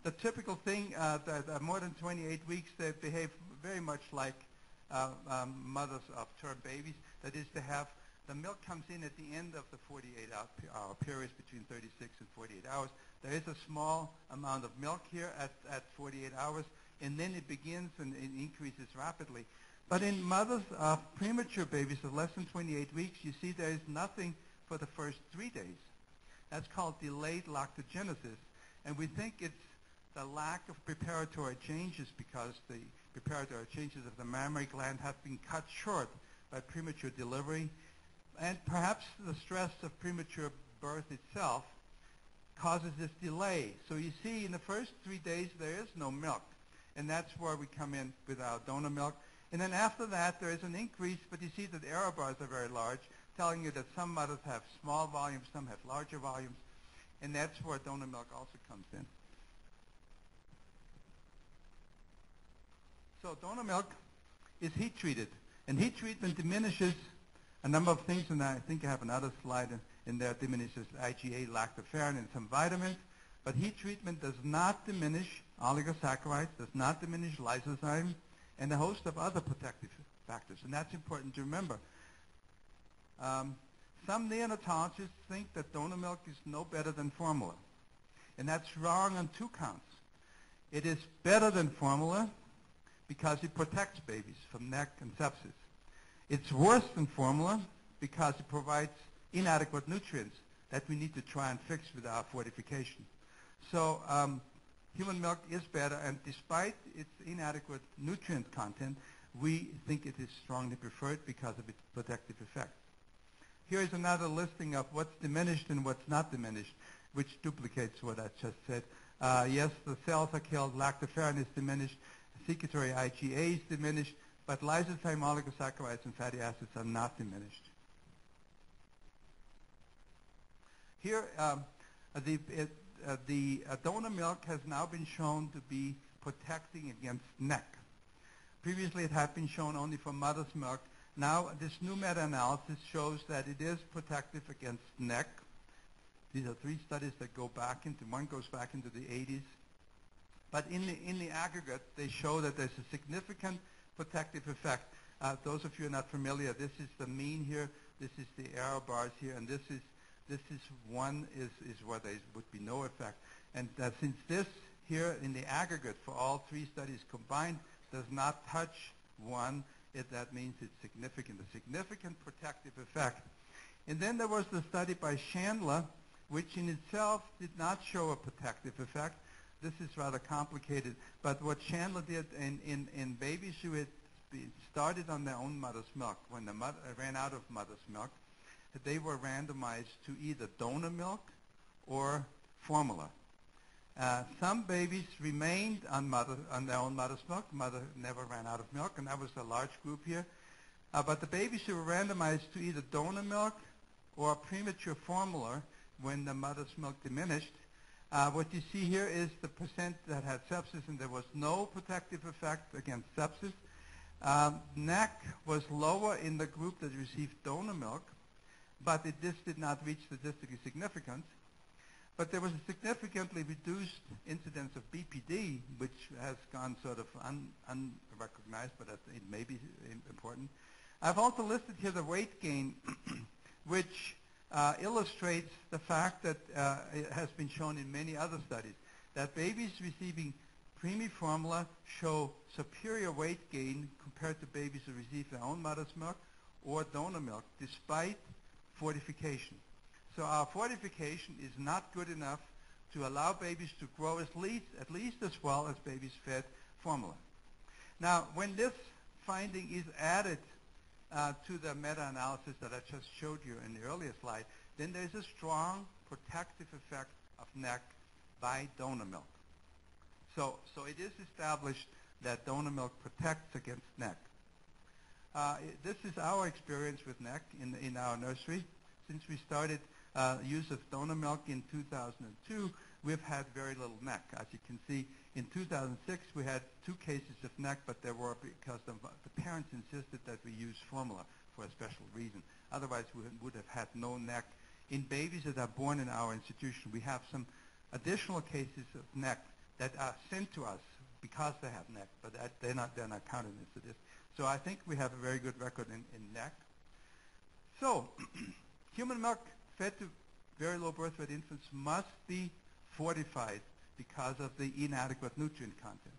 The typical thing, that more than 28 weeks, they behave very much like mothers of term babies. That is, the milk comes in at the end of the 48-hour period, between 36 and 48 hours. There is a small amount of milk here at 48 hours, and then it begins and it increases rapidly. But in mothers of premature babies of less than 28 weeks, you see there is nothing for the first 3 days. That's called delayed lactogenesis. And we think it's the lack of preparatory changes, because the preparatory changes of the mammary gland have been cut short by premature delivery. And perhaps the stress of premature birth itself causes this delay. So you see, in the first 3 days, there is no milk. And that's where we come in with our donor milk. And then after that, there is an increase, but you see that the error bars are very large, telling you that some mothers have small volumes, some have larger volumes. And that's where donor milk also comes in. So donor milk is heat treated. And heat treatment diminishes a number of things, and I think I have another slide in there. It diminishes IgA, lactoferrin, and some vitamins. But heat treatment does not diminish oligosaccharides, does not diminish lysozyme, and a host of other protective factors. And that's important to remember. Some neonatologists think that donor milk is no better than formula. And that's wrong on 2 counts. It is better than formula because it protects babies from NEC and sepsis. It's worse than formula because it provides inadequate nutrients that we need to try and fix with our fortification. So human milk is better, and despite its inadequate nutrient content, we think it is strongly preferred because of its protective effect. Here is another listing of what's diminished and what's not diminished, which duplicates what I just said. Yes, the cells are killed, lactoferrin is diminished, secretory IgA is diminished, but lysozyme, oligosaccharides, and fatty acids are not diminished. Here, the donor milk has now been shown to be protecting against NEC. Previously, it had been shown only for mother's milk. Now, this new meta-analysis shows that it is protective against NEC. These are 3 studies that go back into, one goes back into the 80s. But in the aggregate, they show that there's a significant protective effect. Those of you who are not familiar, this is the mean here, this is the error bars here, and this is one is where there would be no effect. And since this here in the aggregate for all 3 studies combined does not touch 1, that means it's significant, a significant protective effect. And then there was the study by Chandler, which in itself did not show a protective effect. This is rather complicated, but what Chandler did in babies who had started on their own mother's milk, when the mother ran out of mother's milk, they were randomized to either donor milk or formula. Some babies remained on their own mother's milk. Mother never ran out of milk, and that was a large group here. But the babies who were randomized to either donor milk or premature formula when the mother's milk diminished, what you see here is the percent that had sepsis, and there was no protective effect against sepsis. NEC was lower in the group that received donor milk, but this did not reach statistical significance. But there was a significantly reduced incidence of BPD, which has gone sort of unrecognized, but it may be important. I've also listed here the weight gain, which illustrates the fact that it has been shown in many other studies, that babies receiving preemie formula show superior weight gain compared to babies who receive their own mother's milk or donor milk, despite fortification. So our fortification is not good enough to allow babies to grow at least as well as babies fed formula. Now, when this finding is added to the meta-analysis that I just showed you in the earlier slide, then there's a strong protective effect of NEC by donor milk. So it is established that donor milk protects against NEC. This is our experience with NEC in our nursery. Since we started use of donor milk in 2002, we've had very little NEC. As you can see, in 2006, we had 2 cases of NEC, but there were because the parents insisted that we use formula for a special reason. Otherwise, we would have had no NEC. In babies that are born in our institution, we have some additional cases of NEC, that are sent to us because they have NEC, but they're not counted into this. So I think we have a very good record in NEC. So human milk fed to very low birth weight infants must be fortified because of the inadequate nutrient content.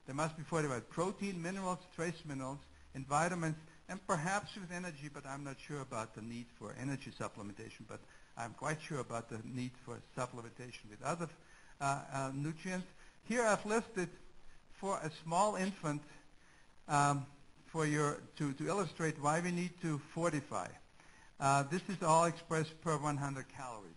They must be fortified protein, minerals, trace minerals, and vitamins, and perhaps with energy, but I'm not sure about the need for energy supplementation, but I'm quite sure about the need for supplementation with other nutrients. Here I've listed for a small infant to illustrate why we need to fortify. This is all expressed per 100 calories.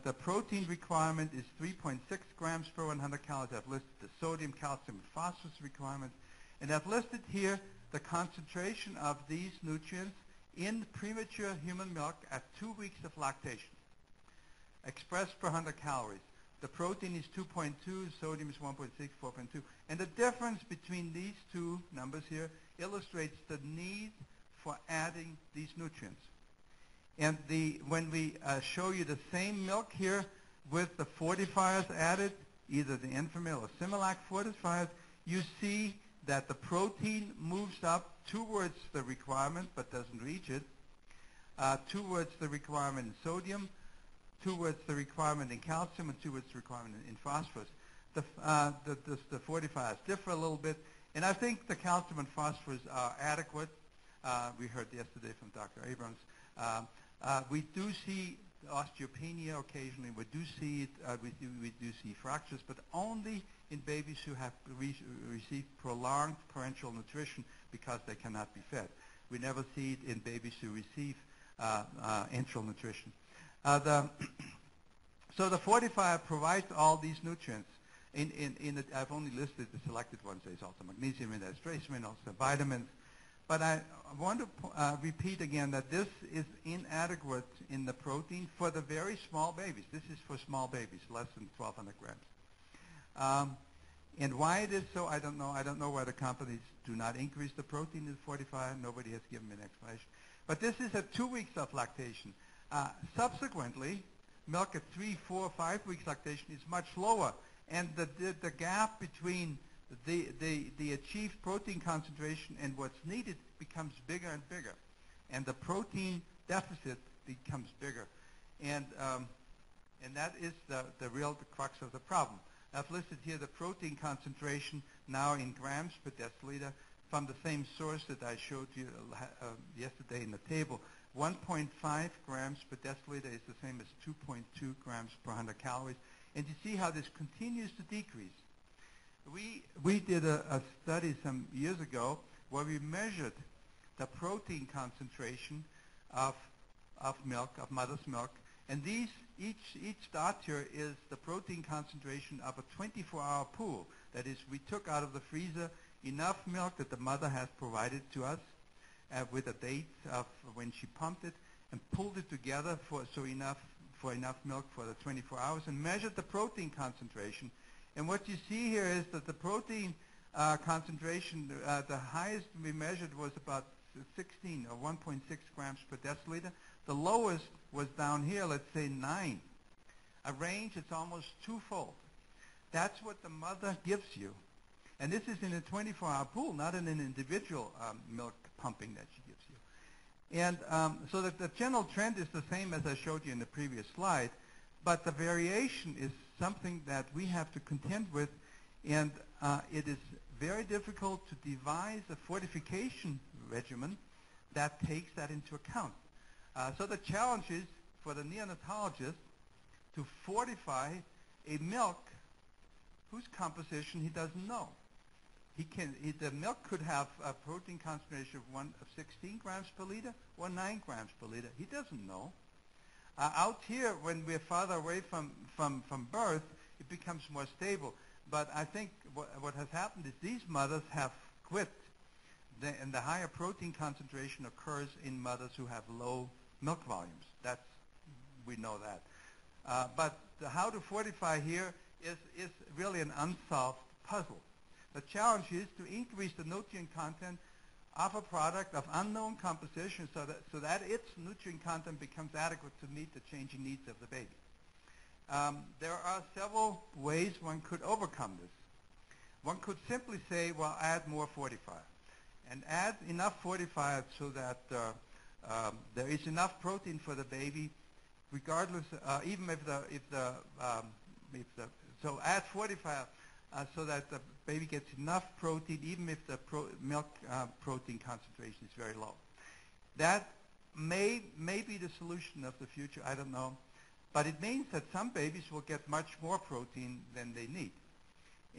The protein requirement is 3.6 grams per 100 calories. I've listed the sodium, calcium, and phosphorus requirements. And I've listed here the concentration of these nutrients in premature human milk at 2 weeks of lactation, expressed per 100 calories. The protein is 2.2, sodium is 1.6, 4.2. And the difference between these two numbers here illustrates the need for adding these nutrients. And when we show you the same milk here with the fortifiers added, either the Enfamil or Similac fortifiers, you see that the protein moves up towards the requirement but doesn't reach it, towards the requirement in sodium, towards the requirement in calcium, and towards the requirement in phosphorus. The fortifiers differ a little bit, and I think the calcium and phosphorus are adequate. We heard yesterday from Dr. Abrams. We do see osteopenia occasionally. We do see it. We do see fractures, but only in babies who have received prolonged parenteral nutrition because they cannot be fed. We never see it in babies who receive enteral nutrition. So the fortifier provides all these nutrients. I've only listed the selected ones. There's also magnesium, and there's trace minerals, the vitamins. But I want to repeat again that this is inadequate in the protein for the very small babies. This is for small babies, less than 1,200 grams. And why it is so, I don't know. I don't know why the companies do not increase the protein in the fortifier. Nobody has given me an explanation. But this is at 2 weeks of lactation. Subsequently, milk at 3, 4, 5 weeks lactation is much lower. And the gap between the achieved protein concentration and what's needed becomes bigger and bigger. And the protein deficit becomes bigger. And that is the real crux of the problem. I've listed here the protein concentration now in grams per deciliter from the same source that I showed you yesterday in the table. 1.5 grams per deciliter is the same as 2.2 grams per 100 calories. And you see how this continues to decrease. We did a study some years ago where we measured the protein concentration of milk, of mother's milk, and each dot here is the protein concentration of a 24-hour pool. That is, we took out of the freezer enough milk that the mother has provided to us with a date of when she pumped it, and pulled it together for enough milk for the 24 hours, and measured the protein concentration. And what you see here is that the protein concentration, the highest we measured was about 16 or 1.6 grams per deciliter. The lowest was down here, let's say 9. A range that's almost twofold. That's what the mother gives you. And this is in a 24-hour pool, not in an individual milk pumping that she gives you. And so that the general trend is the same as I showed you in the previous slide, but the variation is something that we have to contend with, and it is very difficult to devise a fortification regimen that takes that into account. So the challenge is for the neonatologist to fortify a milk whose composition he doesn't know. The milk could have a protein concentration of 16 grams per liter or 9 grams per liter. He doesn't know. Out here, when we're farther away from birth, it becomes more stable. But I think what has happened is these mothers have quit, and the higher protein concentration occurs in mothers who have low milk volumes. We know that. But how to fortify here is really an unsolved puzzle. The challenge is to increase the nutrient content of a product of unknown composition so that its nutrient content becomes adequate to meet the changing needs of the baby. There are several ways one could overcome this. One could simply say, well, add more fortifier. And add enough fortifier so that there is enough protein for the baby, regardless, even so add fortifier so that the baby gets enough protein, even if the milk protein concentration is very low. That may be the solution of the future, I don't know. But it means that some babies will get much more protein than they need.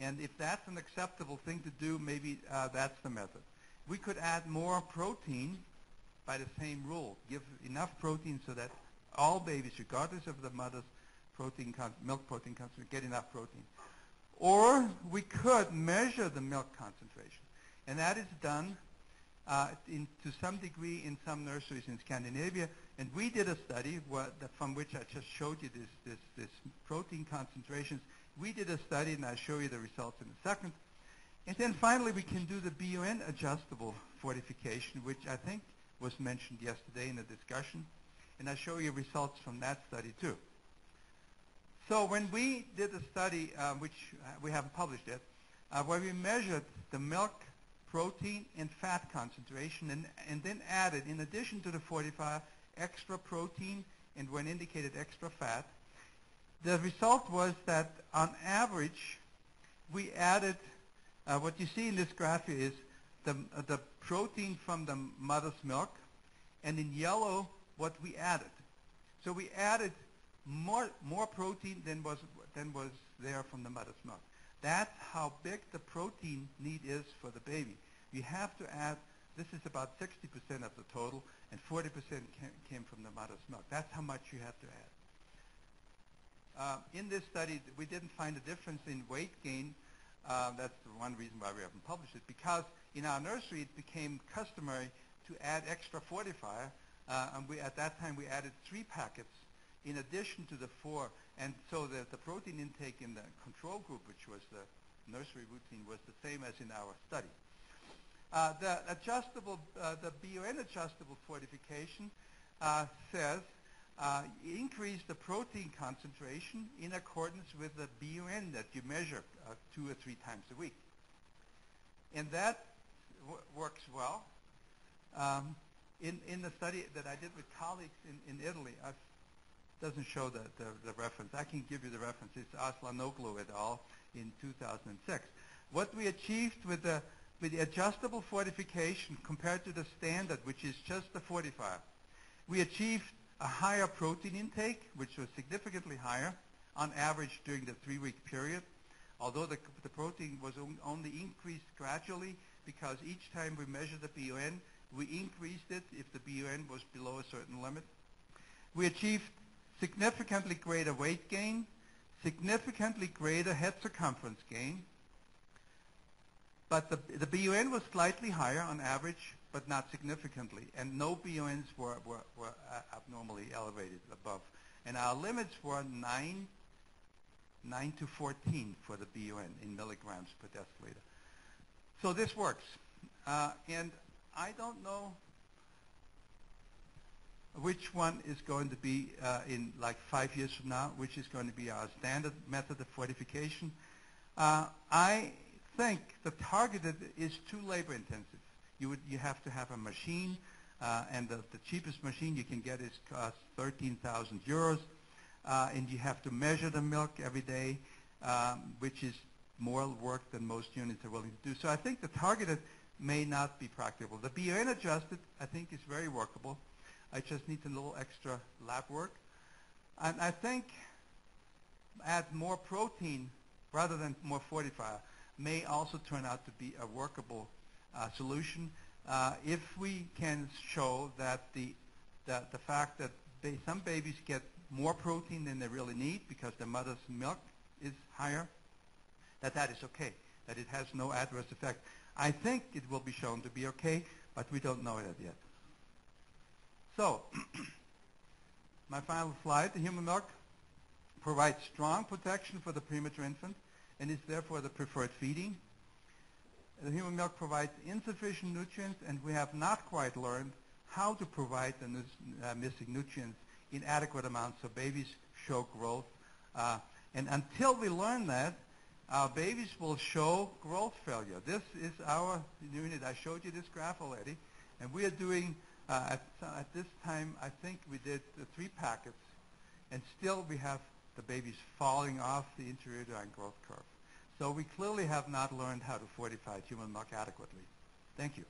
And if that's an acceptable thing to do, maybe that's the method. We could add more protein by the same rule. Give enough protein so that all babies, regardless of the mother's milk protein concentration, get enough protein. Or we could measure the milk concentration. And that is done to some degree in some nurseries in Scandinavia. And we did a study from which I just showed you this protein concentrations. We did a study, and I'll show you the results in a second. And then finally, we can do the BUN adjustable fortification, which I think was mentioned yesterday in the discussion. And I'll show you results from that study too. So when we did a study, which we haven't published yet, where we measured the milk protein and fat concentration and then added, in addition to the fortifier, extra protein and when indicated extra fat, the result was that on average, we added, what you see in this graph is the protein from the mother's milk, and in yellow, what we added. So we added more protein than was there from the mother's milk. That's how big the protein need is for the baby. You have to add, this is about 60% of the total, and 40% came from the mother's milk. That's how much you have to add. In this study, we didn't find a difference in weight gain. That's the one reason why we haven't published it, because in our nursery it became customary to add extra fortifier, and at that time we added 3 packets in addition to the 4, and so the protein intake in the control group, which was the nursery routine, was the same as in our study. The BUN adjustable fortification says increase the protein concentration in accordance with the BUN that you measure 2 or 3 times a week. And that works well. In the study that I did with colleagues in Italy, doesn't show the reference. I can give you the reference. It's Aslanoglu et al. In 2006. What we achieved with the adjustable fortification compared to the standard, which is just the fortifier, we achieved a higher protein intake, which was significantly higher on average during the 3-week period, although the protein was only increased gradually, because each time we measured the BUN, we increased it if the BUN was below a certain limit. We achieved significantly greater weight gain, significantly greater head circumference gain, but the BUN was slightly higher on average, but not significantly, and no BUNs were abnormally elevated above. And our limits were 9 to 14 for the BUN in milligrams per deciliter. So this works. And I don't know which one is going to be in like 5 years from now, which is going to be our standard method of fortification. I think the targeted is too labor intensive. You have to have a machine, and the cheapest machine you can get is cost 13,000 euros, and you have to measure the milk every day, which is more work than most units are willing to do. So I think the targeted may not be practical. The BUN adjusted, I think, is very workable. I just need a little extra lab work. And I think add more protein rather than more fortifier may also turn out to be a workable solution if we can show that the fact that some babies get more protein than they really need because their mother's milk is higher, that is okay, that it has no adverse effect. I think it will be shown to be okay, but we don't know that yet. So, my final slide, the human milk provides strong protection for the premature infant and is therefore the preferred feeding. The human milk provides insufficient nutrients, and we have not quite learned how to provide the missing nutrients in adequate amounts so babies show growth And until we learn that, our babies will show growth failure. This is our unit. I showed you this graph already. And we are doing, at this time, I think we did 3 packets. And still we have the babies falling off the intrauterine growth curve. So we clearly have not learned how to fortify human milk adequately. Thank you.